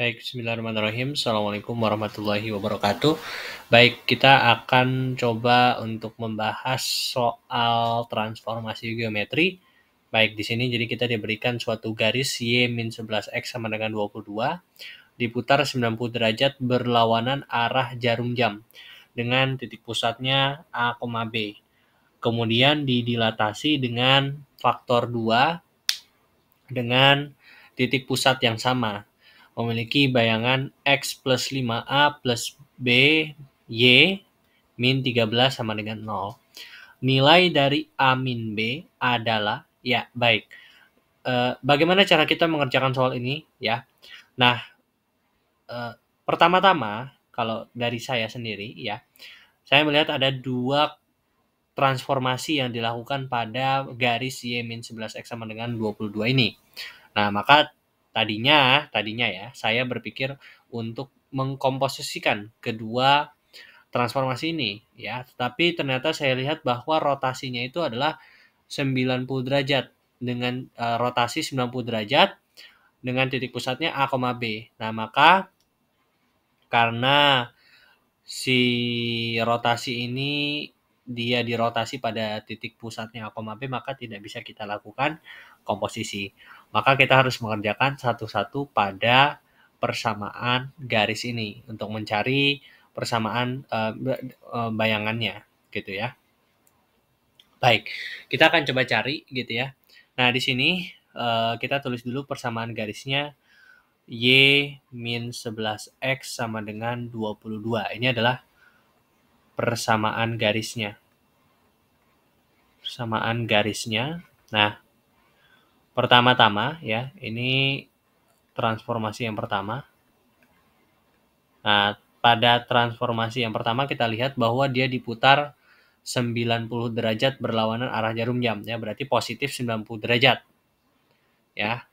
Baik, bismillahirrahmanirrahim. Assalamualaikum warahmatullahi wabarakatuh. Baik, kita akan coba untuk membahas soal transformasi geometri. Baik, di sini jadi kita diberikan suatu garis Y-11X sama dengan 22, diputar 90 derajat berlawanan arah jarum jam dengan titik pusatnya A, B. Kemudian didilatasi dengan faktor 2 dengan titik pusat yang sama, memiliki bayangan X plus 5A plus B, Y, min 13 sama dengan 0. Nilai dari A min B adalah, ya baik, bagaimana cara kita mengerjakan soal ini? Ya, nah, pertama-tama, kalau dari saya sendiri, ya, saya melihat ada dua transformasi yang dilakukan pada garis Y-11X sama dengan 22 ini. Nah, maka tadinya ya, saya berpikir untuk mengkomposisikan kedua transformasi ini ya, tetapi ternyata saya lihat bahwa rotasinya itu adalah 90 derajat dengan rotasi 90 derajat dengan titik pusatnya A, B. Nah, maka karena si rotasi ini dia dirotasi pada titik pusatnya A, B, maka tidak bisa kita lakukan komposisi. Maka kita harus mengerjakan satu-satu pada persamaan garis ini untuk mencari persamaan bayangannya gitu ya. Baik, kita akan coba cari gitu ya. Nah, di sini kita tulis dulu persamaan garisnya Y-11X sama dengan 22. Ini adalah persamaan garisnya. Persamaan garisnya. Nah, pertama-tama ya, ini transformasi yang pertama. Nah, pada transformasi yang pertama kita lihat bahwa dia diputar 90 derajat berlawanan arah jarum jam ya, berarti positif 90 derajat. Ya.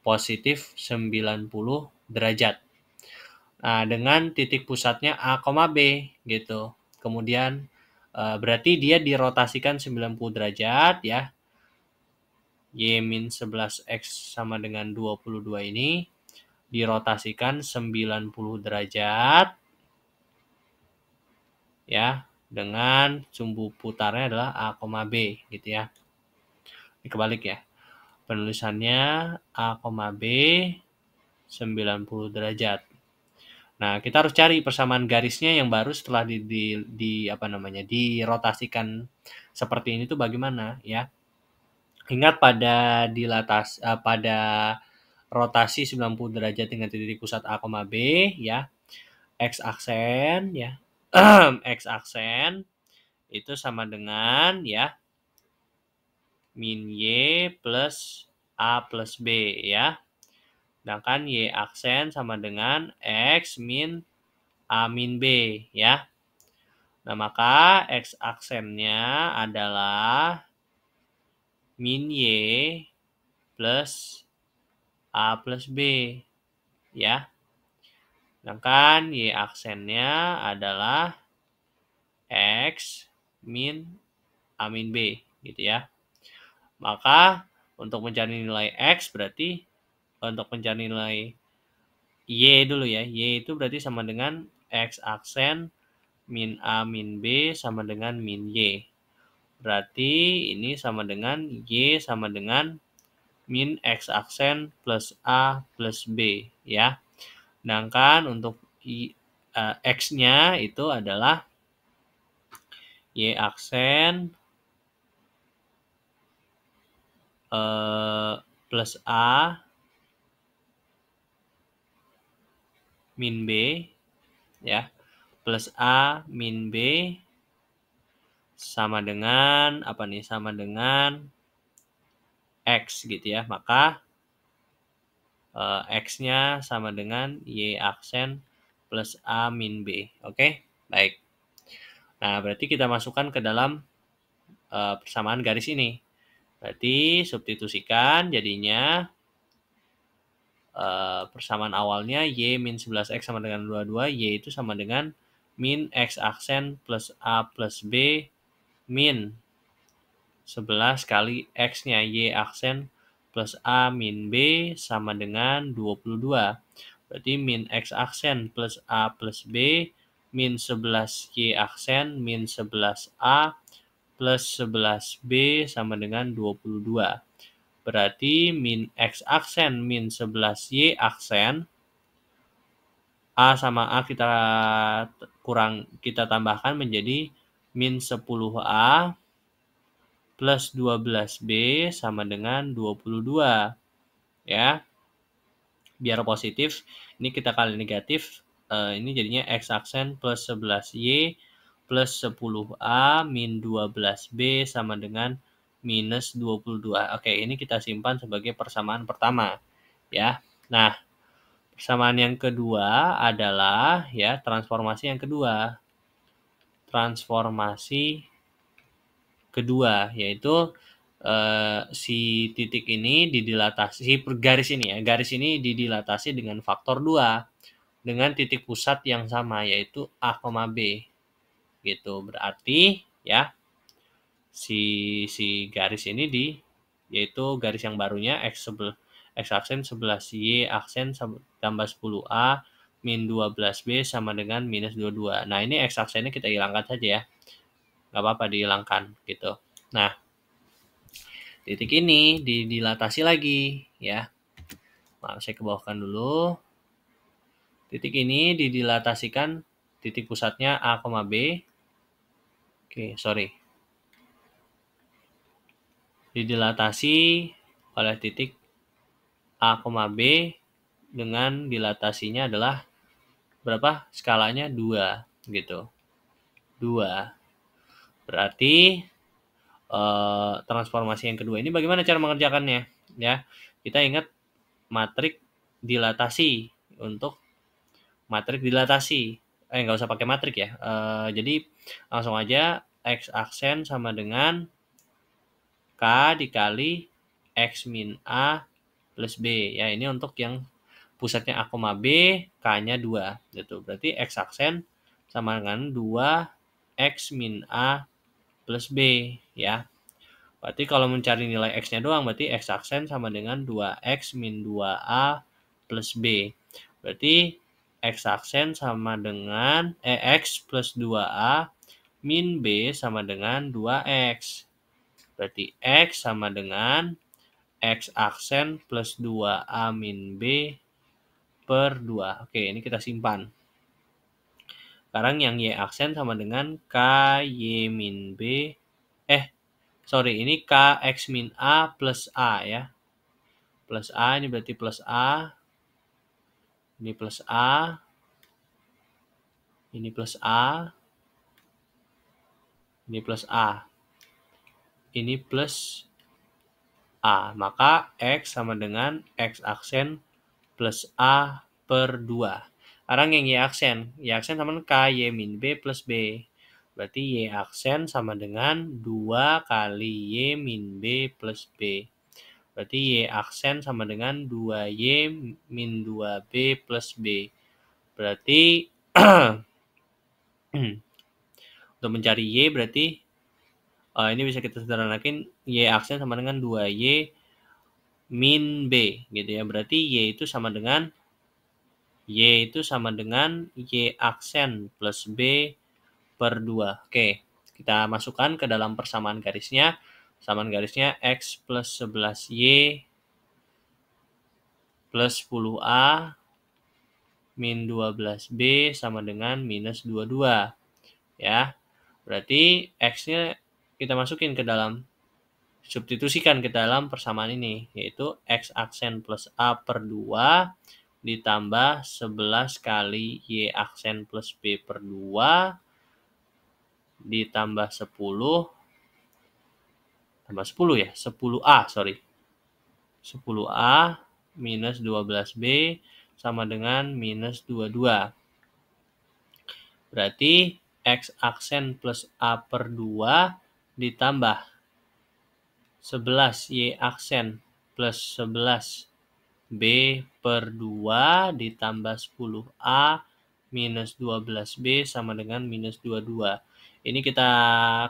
Positif 90 derajat. Nah, dengan titik pusatnya A, B gitu. Kemudian berarti dia dirotasikan 90 derajat ya. Y-11X sama dengan 22 ini dirotasikan 90 derajat ya, dengan sumbu putarnya adalah A, B gitu ya. Ini kebalik ya. Penulisannya A, B 90 derajat. Nah, kita harus cari persamaan garisnya yang baru setelah dirotasikan seperti ini tuh bagaimana ya. Ingat pada rotasi 90 derajat dengan titik pusat A, B ya. X aksen ya. X aksen itu sama dengan ya min Y plus A plus B ya. Sedangkan Y aksen sama dengan X min A min B ya. Nah, maka X aksennya adalah min Y plus A plus B ya. Sedangkan Y aksennya adalah X min A min B gitu ya. Maka untuk mencari nilai X berarti untuk mencari nilai Y dulu ya. Y itu berarti sama dengan X aksen min A min B sama dengan min Y. Berarti ini sama dengan Y sama dengan min X aksen plus A plus B ya. Sedangkan untuk X-nya itu adalah Y aksen plus A min B ya, plus A min B sama dengan apa nih? Sama dengan X gitu ya. Maka X-nya sama dengan Y aksen plus A min B. Oke, baik. Nah, berarti kita masukkan ke dalam persamaan garis ini. Berarti substitusikan jadinya persamaan awalnya Y min 11X sama dengan 22. Y itu sama dengan min X aksen plus A plus B min 11 kali X-nya Y aksen plus A min B sama dengan 22. Berarti min X aksen plus A plus B, min 11 Y aksen, min 11 A, plus 11 B sama dengan 22. Berarti min X aksen, min 11 Y aksen, A sama A kita tambahkan menjadi min 10A plus 12B sama dengan 22. Ya. Biar positif, ini kita kali negatif, ini jadinya X aksen plus 11Y plus 10A min 12B sama dengan minus 22. Oke, ini kita simpan sebagai persamaan pertama. Ya. Nah, persamaan yang kedua adalah ya transformasi yang kedua. Transformasi kedua yaitu si titik ini didilatasi, si garis ini ya, garis ini didilatasi dengan faktor 2 dengan titik pusat yang sama yaitu A, B. Gitu. Berarti ya si garis ini yaitu garis yang barunya X aksen 11 Y aksen tambah 10A min 12B sama dengan minus 22. Nah, ini X aksennya kita hilangkan saja ya. Nggak apa-apa dihilangkan gitu. Nah, titik ini dilatasi lagi ya. Maaf, saya kebawahkan dulu. Titik ini didilatasikan titik pusatnya A, B. Oke, sorry. Didilatasi oleh titik A, B dengan dilatasinya adalah berapa? Skalanya 2 gitu. 2. Berarti transformasi yang kedua ini bagaimana cara mengerjakannya? Ya, kita ingat matrik dilatasi. Untuk matrik dilatasi, nggak usah pakai matrik ya. Jadi langsung aja X aksen sama dengan K dikali X min A plus B. Ya, ini untuk yang pusatnya A, B, K-nya 2. Gitu. Berarti X aksen sama dengan 2 X min A plus B. Ya. Berarti kalau mencari nilai X-nya doang, berarti X aksen sama dengan 2X min 2A plus B. Berarti X aksen sama dengan X plus 2A min B sama dengan 2X. Berarti X sama dengan X aksen plus 2A min B per 2. Oke, ini kita simpan. Sekarang yang Y aksen sama dengan KY min B. Sorry, ini KX min A plus A ya. Plus A, ini berarti plus A. Ini plus A. Ini plus A. Ini plus A. Ini plus A. Maka X sama dengan X aksen plus A per 2. Sekarang yang Y aksen. Y aksen sama dengan KY min B plus B. Berarti Y aksen sama dengan 2 kali Y min B plus B. Berarti Y aksen sama dengan 2Y min 2B plus B. Berarti untuk mencari Y berarti ini bisa kita sederhanakan Y aksen sama dengan 2Y min B gitu ya. Berarti Y itu sama dengan Y aksen plus B per 2. Oke, kita masukkan ke dalam persamaan garisnya. Persamaan garisnya X plus 11Y plus 10A min 12B sama dengan minus 22. Ya, berarti X-nya kita masukin ke dalam, substitusikan ke dalam persamaan ini, yaitu X aksen plus A per 2 ditambah 11 kali Y aksen plus B per 2 ditambah 10 tambah 10 ya, 10A, sorry. 10A minus 12B sama dengan minus 22. Berarti X aksen plus A per 2 ditambah 11 Y aksen plus 11 B per 2 ditambah 10A minus 12B sama dengan minus 22. Ini kita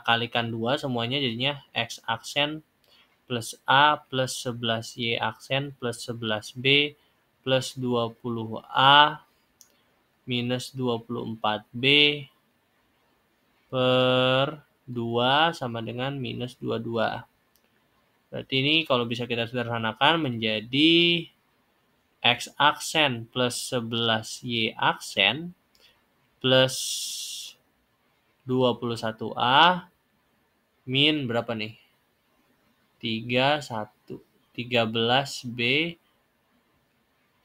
kalikan 2 semuanya jadinya X aksen plus A plus 11Y aksen plus 11B plus 20A minus 24B per 2 sama dengan minus 22. Berarti ini kalau bisa kita sederhanakan menjadi X aksen plus 11Y aksen plus 21A min berapa nih? 13B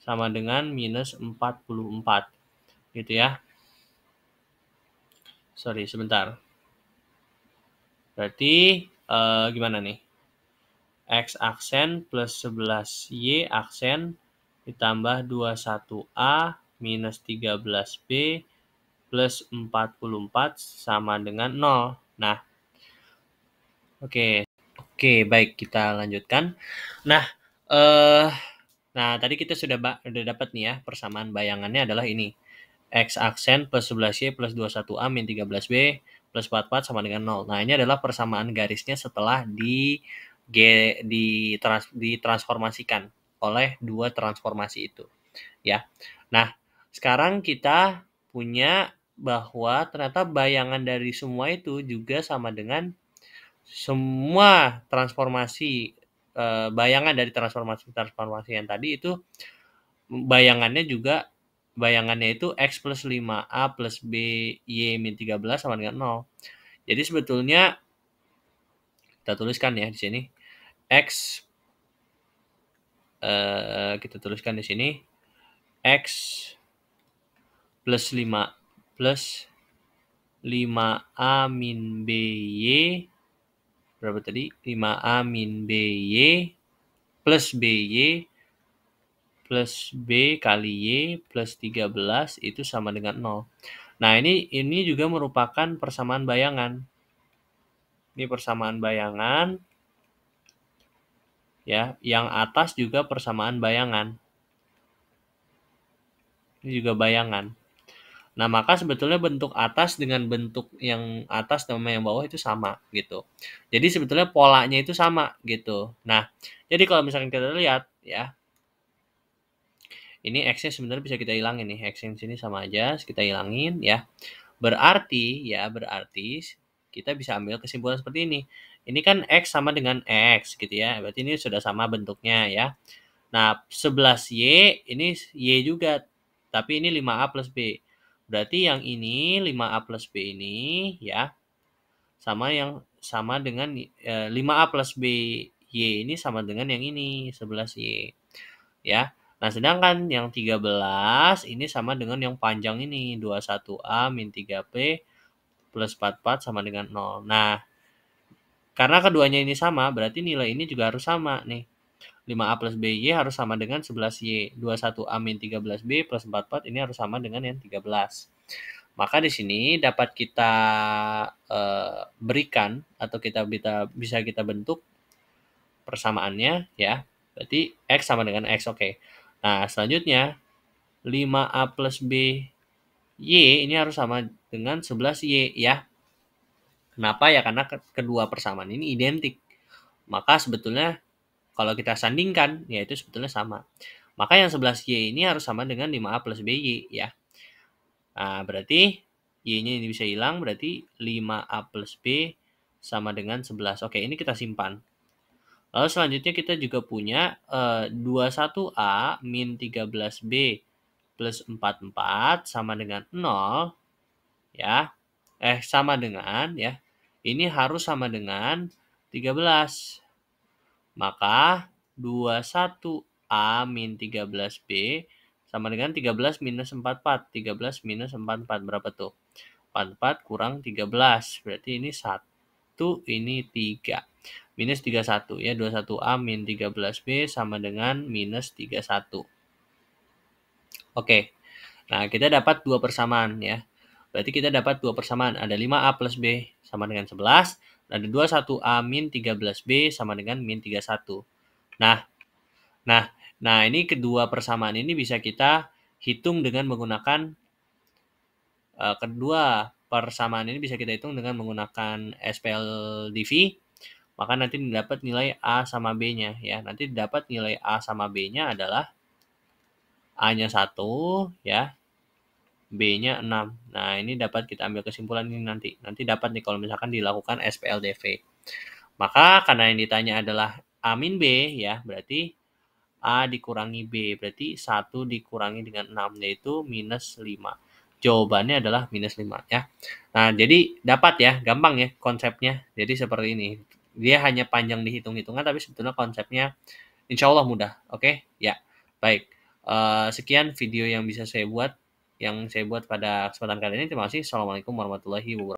sama dengan minus 44. Gitu ya. Sorry, sebentar. Berarti gimana nih? X aksen plus 11Y aksen ditambah 21A minus 13B plus 44 sama dengan 0. Nah, oke, baik, kita lanjutkan. Nah, tadi kita sudah dapat nih ya, persamaan bayangannya adalah ini. X aksen plus 11Y plus 21A min 13B plus 44 sama dengan 0. Nah, ini adalah persamaan garisnya setelah ditransformasikan oleh dua transformasi itu. Ya. Nah, sekarang kita punya bahwa ternyata bayangan dari semua itu juga sama dengan semua transformasi bayangan dari transformasi yang tadi itu bayangannya itu X plus 5A plus B Y min 13 sama dengan 0. Jadi sebetulnya kita tuliskan ya di sini X kita tuliskan di sini X plus 5A min BY berapa tadi? 5A min BY plus BY plus B kali Y plus 13 itu sama dengan 0. Nah, ini juga merupakan persamaan bayangan. Ini persamaan bayangan. Ya, yang atas juga persamaan bayangan. Ini juga bayangan. Nah, maka sebetulnya bentuk atas dengan bentuk yang atas sama yang bawah itu sama gitu. Jadi sebetulnya polanya itu sama gitu. Nah, jadi kalau misalkan kita lihat ya, ini X-nya sebenarnya bisa kita hilangin nih. X yang sini sama aja, kita hilangin ya. Berarti kita bisa ambil kesimpulan seperti ini. Ini kan X sama dengan X gitu ya. Berarti ini sudah sama bentuknya ya. Nah, 11Y ini Y juga. Tapi ini 5A plus B. Berarti yang ini 5A plus B ini ya sama dengan 5A plus B Y ini sama dengan yang ini 11Y ya. Nah, sedangkan yang 13 ini sama dengan yang panjang ini 21A min 3B plus 44 sama dengan 0. Nah, karena keduanya ini sama berarti nilai ini juga harus sama nih. 5A plus BY harus sama dengan 11Y. 21A min 13B plus 44 ini harus sama dengan yang 13. Maka di sini dapat kita berikan atau bisa kita bentuk persamaannya ya. Berarti X sama dengan X, oke. Nah, selanjutnya 5A plus BY ini harus sama dengan 11Y ya. Kenapa ya? Karena kedua persamaan ini identik. Maka sebetulnya kalau kita sandingkan, ya itu sebetulnya sama. Maka yang 11Y ini harus sama dengan 5A plus BY ya. Nah, berarti Y-nya ini bisa hilang, berarti 5A plus B sama dengan 11. Oke, ini kita simpan. Lalu selanjutnya kita juga punya 21A min 13B plus 44 sama dengan 0. Ya. Sama dengan ya. Ini harus sama dengan 13. Maka 21A min 13B sama dengan 13 minus 44. 13 minus 44 berapa tuh? 44 kurang 13. Berarti ini 1, ini 3. Minus 31 ya. 21A min 13B sama dengan minus 31. Oke. Nah, kita dapat dua persamaan ya. Berarti kita dapat dua persamaan. Ada 5A plus B sama dengan 11. Ada 21A min 13B sama dengan min 31. Nah, ini kedua persamaan ini bisa kita hitung dengan menggunakan kedua persamaan ini bisa kita hitung dengan menggunakan SPLDV. Maka nanti dapat nilai A sama B-nya ya. Nanti dapat nilai A sama B-nya adalah A-nya 1, ya, B-nya 6. Nah, ini dapat kita ambil kesimpulan ini nanti. Nanti dapat nih kalau misalkan dilakukan SPLDV. Maka karena yang ditanya adalah A min B, ya, berarti A dikurangi B. Berarti 1 dikurangi dengan 6, yaitu minus 5. Jawabannya adalah minus 5, ya. Nah, jadi dapat ya, gampang ya konsepnya. Jadi seperti ini. Dia hanya panjang dihitung-hitungan, tapi sebetulnya konsepnya insya Allah mudah. Oke, ya. Baik. Sekian video yang bisa saya buat, pada kesempatan kali ini. Terima kasih. Assalamualaikum warahmatullahi wabarakatuh.